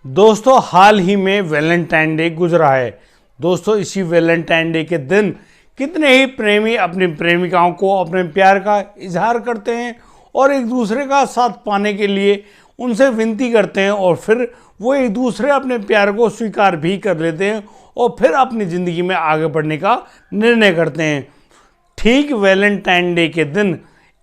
दोस्तों हाल ही में Valentine day गुजरा है। दोस्तों इसी वैलेंटाइन डे के दिन कितने ही प्रेमी अपनी प्रेमिकाओं को अपने प्यार का इजहार करते हैं और एक दूसरे का साथ पाने के लिए उनसे विनती करते हैं और फिर वो एक दूसरे अपने प्यार को स्वीकार भी कर लेते हैं और फिर अपनी ज़िंदगी में आगे बढ़ने का निर्णय करते हैं। ठीक वैलेंटाइन डे के दिन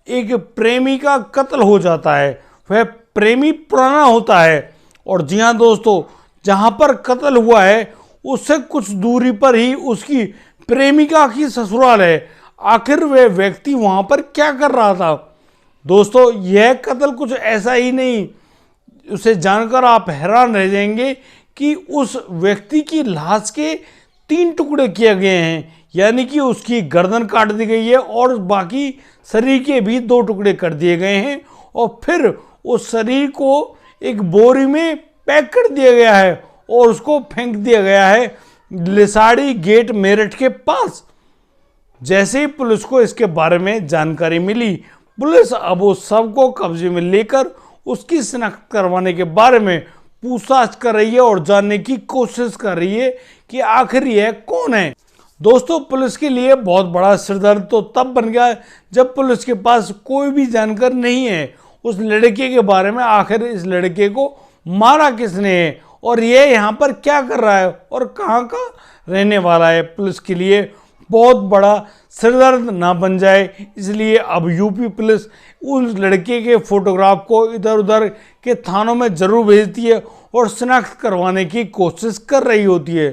एक प्रेमी का कत्ल हो जाता है। वह प्रेमी पुराना होता है और जी हाँ दोस्तों, जहाँ पर कत्ल हुआ है उससे कुछ दूरी पर ही उसकी प्रेमिका की ससुराल है। आखिर वह व्यक्ति वहाँ पर क्या कर रहा था? दोस्तों यह कत्ल कुछ ऐसा ही नहीं, उसे जानकर आप हैरान रह जाएंगे कि उस व्यक्ति की लाश के 3 टुकड़े किए गए हैं, यानी कि उसकी गर्दन काट दी गई है और बाकी शरीर के भी 2 टुकड़े कर दिए गए हैं और फिर उस शरीर को एक बोरी में पैक कर दिया गया है और उसको फेंक दिया गया है लिसाड़ी गेट मेरठ के पास। जैसे ही पुलिस को इसके बारे में जानकारी मिली, पुलिस अब उस शव को कब्जे में लेकर उसकी शिनाख्त करवाने के बारे में पूछताछ कर रही है और जानने की कोशिश कर रही है कि आखिर यह कौन है। दोस्तों पुलिस के लिए बहुत बड़ा सिरदर्द तो तब बन गया जब पुलिस के पास कोई भी जानकारी नहीं है उस लड़के के बारे में। आखिर इस लड़के को मारा किसने है और ये यहाँ पर क्या कर रहा है और कहाँ का रहने वाला है, पुलिस के लिए बहुत बड़ा सिरदर्द ना बन जाए, इसलिए अब यूपी पुलिस उस लड़के के फोटोग्राफ को इधर उधर के थानों में जरूर भेजती है और शिनाख्त करवाने की कोशिश कर रही होती है।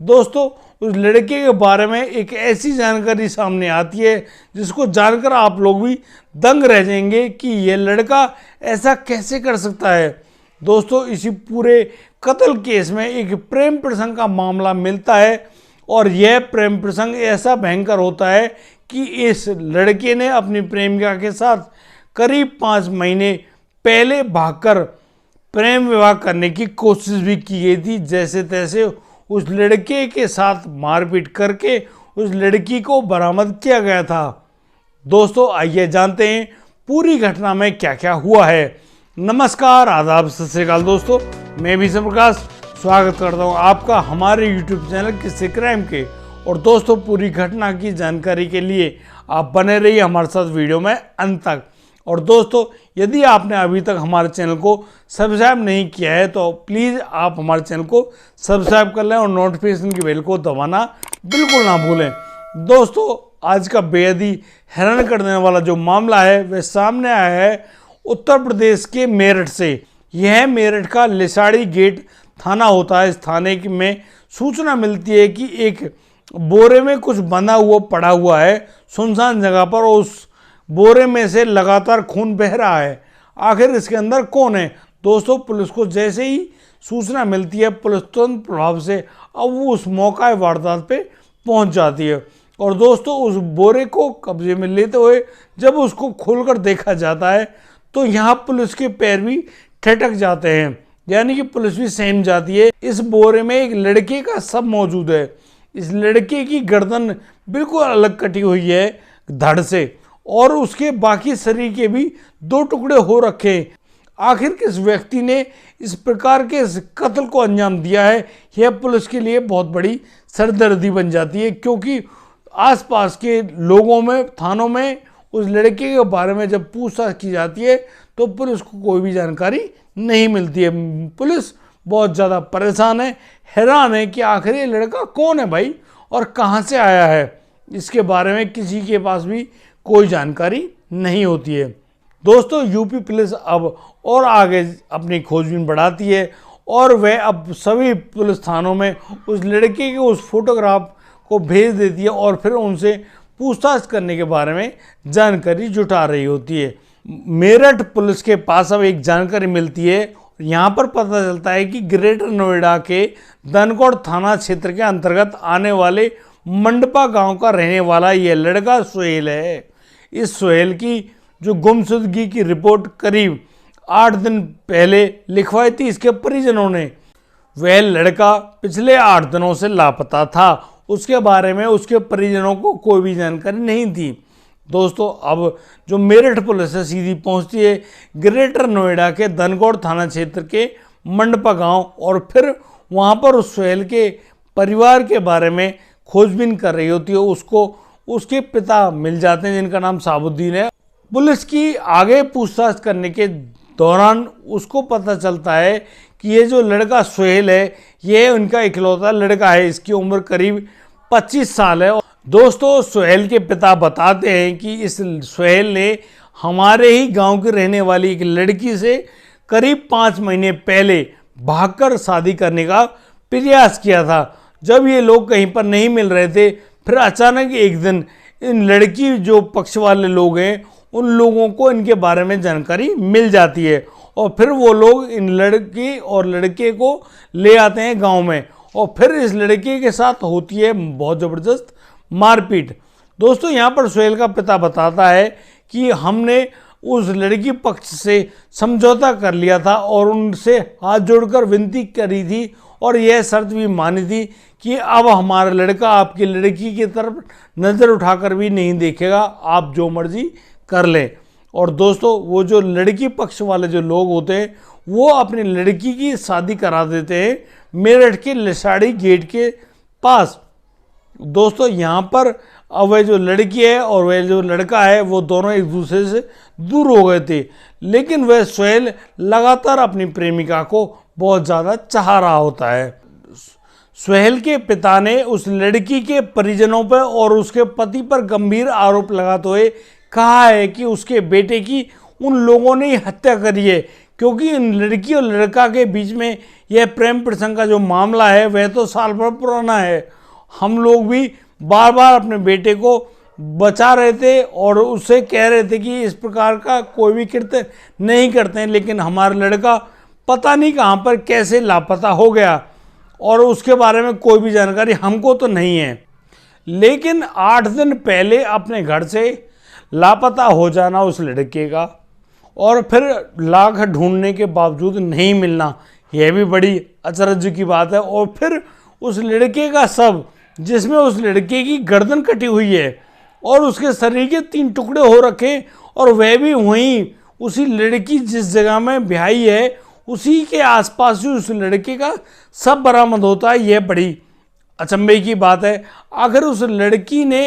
दोस्तों उस लड़के के बारे में एक ऐसी जानकारी सामने आती है जिसको जानकर आप लोग भी दंग रह जाएंगे कि यह लड़का ऐसा कैसे कर सकता है। दोस्तों इसी पूरे कत्ल केस में एक प्रेम प्रसंग का मामला मिलता है और यह प्रेम प्रसंग ऐसा भयंकर होता है कि इस लड़के ने अपनी प्रेमिका के साथ करीब 5 महीने पहले भागकर प्रेम विवाह करने की कोशिश भी की गई थी। जैसे तैसे उस लड़के के साथ मारपीट करके उस लड़की को बरामद किया गया था। दोस्तों आइए जानते हैं पूरी घटना में क्या क्या हुआ है। नमस्कार, आदाब, सत श्री अकाल दोस्तों, मैं भी प्रकाश स्वागत करता हूं आपका हमारे YouTube चैनल किस्से क्राइम के। और दोस्तों पूरी घटना की जानकारी के लिए आप बने रहिए हमारे साथ वीडियो में अंत तक। और दोस्तों यदि आपने अभी तक हमारे चैनल को सब्सक्राइब नहीं किया है तो प्लीज़ आप हमारे चैनल को सब्सक्राइब कर लें और नोटिफिकेशन की बेल को दबाना बिल्कुल ना भूलें। दोस्तों आज का बेहद ही हैरान कर देने वाला जो मामला है वह सामने आया है उत्तर प्रदेश के मेरठ से। यह मेरठ का लिसाड़ी गेट थाना होता है। इस थाने में सूचना मिलती है कि एक बोरे में कुछ बंधा हुआ पड़ा हुआ है सुनसान जगह पर और उस बोरे में से लगातार खून बह रहा है। आखिर इसके अंदर कौन है? दोस्तों पुलिस को जैसे ही सूचना मिलती है पुलिस तुरंत प्रभाव से अब वो उस मौका वारदात पे पहुंच जाती है और दोस्तों उस बोरे को कब्जे में लेते हुए जब उसको खोलकर देखा जाता है तो यहाँ पुलिस के पैर भी ठिठक जाते हैं, यानी कि पुलिस भी सहम जाती है। इस बोरे में एक लड़के का शव मौजूद है। इस लड़के की गर्दन बिल्कुल अलग कटी हुई है धड़ से और उसके बाकी शरीर के भी 2 टुकड़े हो रखे हैं। आखिर किस व्यक्ति ने इस प्रकार के कत्ल को अंजाम दिया है, यह पुलिस के लिए बहुत बड़ी सरदर्दी बन जाती है, क्योंकि आसपास के लोगों में थानों में उस लड़के के बारे में जब पूछताछ की जाती है तो पुलिस को कोई भी जानकारी नहीं मिलती है। पुलिस बहुत ज़्यादा परेशान है, हैरान है कि आखिर ये लड़का कौन है भाई और कहाँ से आया है। इसके बारे में किसी के पास भी कोई जानकारी नहीं होती है। दोस्तों यूपी पुलिस अब और आगे अपनी खोजबीन बढ़ाती है और वह अब सभी पुलिस थानों में उस लड़के के उस फोटोग्राफ को भेज देती है और फिर उनसे पूछताछ करने के बारे में जानकारी जुटा रही होती है। मेरठ पुलिस के पास अब एक जानकारी मिलती है। यहाँ पर पता चलता है कि ग्रेटर नोएडा के धनखोड़ थाना क्षेत्र के अंतर्गत आने वाले मंडपा गांव का रहने वाला यह लड़का सुहेल है। इस सुहेल की जो गुमशुदगी की रिपोर्ट करीब 8 दिन पहले लिखवाई थी इसके परिजनों ने। वह लड़का पिछले 8 दिनों से लापता था। उसके बारे में उसके परिजनों को कोई भी जानकारी नहीं थी। दोस्तों अब जो मेरठ पुलिस है सीधी पहुंचती है ग्रेटर नोएडा के धनखोड़ थाना क्षेत्र के मंडपा गांव और फिर वहां पर उस सुहेल के परिवार के बारे में खोजबीन कर रही होती है। उसको उसके पिता मिल जाते हैं जिनका नाम साबुद्दीन है। पुलिस की आगे पूछताछ करने के दौरान उसको पता चलता है कि ये जो लड़का सुहेल है ये उनका इकलौता लड़का है। इसकी उम्र करीब 25 साल है। दोस्तों सुहेल के पिता बताते हैं कि इस सुहेल ने हमारे ही गांव की रहने वाली एक लड़की से करीब 5 महीने पहले भागकर शादी करने का प्रयास किया था। जब ये लोग कहीं पर नहीं मिल रहे थे फिर अचानक एक दिन इन लड़की जो पक्ष वाले लोग हैं उन लोगों को इनके बारे में जानकारी मिल जाती है और फिर वो लोग इन लड़की और लड़के को ले आते हैं गांव में और फिर इस लड़के के साथ होती है बहुत ज़बरदस्त मारपीट। दोस्तों यहाँ पर सुहेल का पिता बताता है कि हमने उस लड़की पक्ष से समझौता कर लिया था और उनसे हाथ जोड़कर विनती करी थी और यह शर्त भी मानी थी कि अब हमारा लड़का आपकी लड़की की तरफ नज़र उठाकर भी नहीं देखेगा, आप जो मर्जी कर लें। और दोस्तों वो जो लड़की पक्ष वाले जो लोग होते हैं वो अपनी लड़की की शादी करा देते हैं मेरठ के लिसाड़ी गेट के पास। दोस्तों यहाँ पर अब वह जो लड़की है और वह जो लड़का है वो दोनों एक दूसरे से दूर हो गए थे, लेकिन वह सुहेल लगातार अपनी प्रेमिका को बहुत ज़्यादा चाह रहा होता है। सुहेल के पिता ने उस लड़की के परिजनों पर और उसके पति पर गंभीर आरोप लगाते हुए कहा है कि उसके बेटे की उन लोगों ने हत्या करी है, क्योंकि इन लड़की और लड़का के बीच में यह प्रेम प्रसंग का जो मामला है वह तो साल भर पुराना है। हम लोग भी बार बार अपने बेटे को बचा रहे थे और उससे कह रहे थे कि इस प्रकार का कोई भी कृत्य नहीं करते हैं, लेकिन हमारा लड़का पता नहीं कहाँ पर कैसे लापता हो गया और उसके बारे में कोई भी जानकारी हमको तो नहीं है। लेकिन 8 दिन पहले अपने घर से लापता हो जाना उस लड़के का और फिर लाख ढूंढने के बावजूद नहीं मिलना, यह भी बड़ी अचरज की बात है। और फिर उस लड़के का शव जिसमें उस लड़के की गर्दन कटी हुई है और उसके शरीर के 3 टुकड़े हो रखे और वह भी वहीं उसी लड़की जिस जगह में ब्याही है उसी के आसपास ही उस लड़के का शव बरामद होता है। यह बड़ी अचंभे की बात है। आखिर उस लड़की ने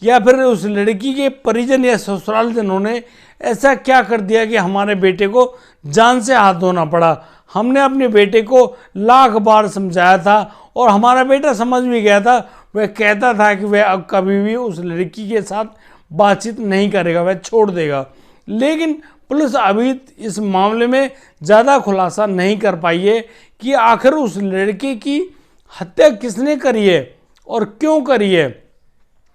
या फिर उस लड़की के परिजन या ससुराल जनों ने ऐसा क्या कर दिया कि हमारे बेटे को जान से हाथ धोना पड़ा। हमने अपने बेटे को लाख बार समझाया था और हमारा बेटा समझ भी गया था। वह कहता था कि वह अब कभी भी उस लड़की के साथ बातचीत नहीं करेगा, वह छोड़ देगा। लेकिन पुलिस अभी इस मामले में ज़्यादा खुलासा नहीं कर पाई है कि आखिर उस लड़के की हत्या किसने करी है और क्यों करी है।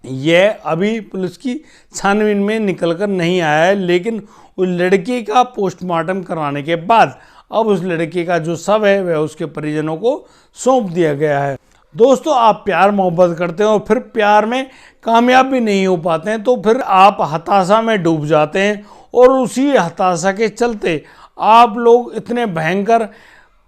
यह अभी पुलिस की छानबीन में निकल कर नहीं आया है, लेकिन उस लड़के का पोस्टमार्टम कराने के बाद अब उस लड़के का जो शव है वह उसके परिजनों को सौंप दिया गया है। दोस्तों आप प्यार मोहब्बत करते हैं और फिर प्यार में कामयाब भी नहीं हो पाते हैं तो फिर आप हताशा में डूब जाते हैं और उसी हताशा के चलते आप लोग इतने भयंकर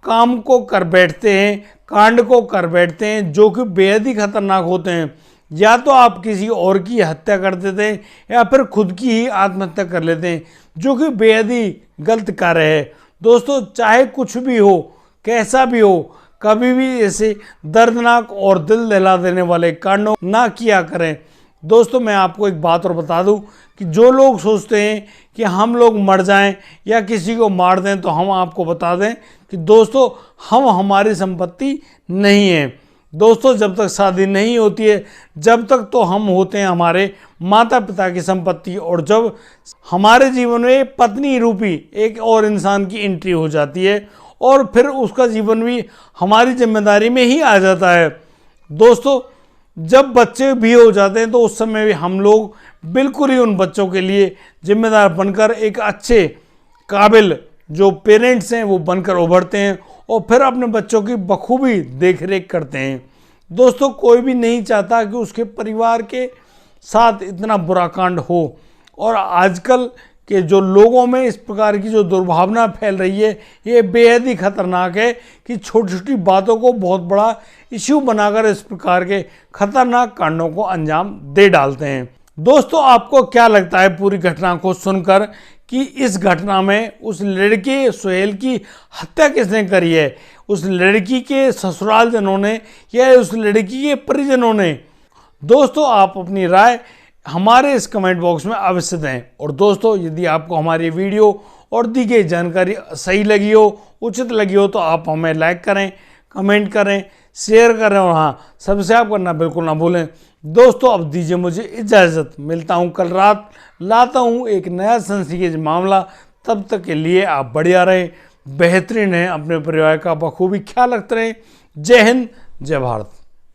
काम को कर बैठते हैं, कांड को कर बैठते हैं जो कि बेहद ही खतरनाक होते हैं। या तो आप किसी और की हत्या कर देते हैं या फिर खुद की ही आत्महत्या कर लेते हैं, जो कि बेहद ही गलत कार्य है। दोस्तों चाहे कुछ भी हो, कैसा भी हो, कभी भी ऐसे दर्दनाक और दिल दहला देने वाले कांडों ना किया करें। दोस्तों मैं आपको एक बात और बता दूं कि जो लोग सोचते हैं कि हम लोग मर जाएं या किसी को मार दें, तो हम आपको बता दें कि दोस्तों हम हमारी संपत्ति नहीं है। दोस्तों जब तक शादी नहीं होती है जब तक तो हम होते हैं हमारे माता पिता की संपत्ति, और जब हमारे जीवन में पत्नी रूपी एक और इंसान की एंट्री हो जाती है और फिर उसका जीवन भी हमारी जिम्मेदारी में ही आ जाता है। दोस्तों जब बच्चे भी हो जाते हैं तो उस समय भी हम लोग बिल्कुल ही उन बच्चों के लिए जिम्मेदार बनकर एक अच्छे काबिल जो पेरेंट्स हैं वो बनकर उभरते हैं और फिर अपने बच्चों की बखूबी देख रेख करते हैं। दोस्तों कोई भी नहीं चाहता कि उसके परिवार के साथ इतना बुरा कांड हो, और आजकल के जो लोगों में इस प्रकार की जो दुर्भावना फैल रही है ये बेहद ही खतरनाक है कि छोटी छोटी बातों को बहुत बड़ा इश्यू बनाकर इस प्रकार के खतरनाक कांडों को अंजाम दे डालते हैं। दोस्तों आपको क्या लगता है पूरी घटना को सुनकर कि इस घटना में उस लड़के सुहेल की हत्या किसने करी है, उस लड़की के ससुराल जनों ने या उस लड़की के परिजनों ने। दोस्तों आप अपनी राय हमारे इस कमेंट बॉक्स में अवश्य दें। और दोस्तों यदि आपको हमारी वीडियो और दी गई जानकारी सही लगी हो, उचित लगी हो, तो आप हमें लाइक करें, कमेंट करें, शेयर करें और हाँ सब्सक्राइब करना बिल्कुल ना भूलें। दोस्तों अब दीजिए मुझे इजाज़त, मिलता हूँ कल रात, लाता हूँ एक नया सनसनीखेज मामला। तब तक के लिए आप बढ़िया रहें, बेहतरीन रहें, अपने परिवार का बखूबी ख्याल रखते रहें। जय हिंद, जय भारत।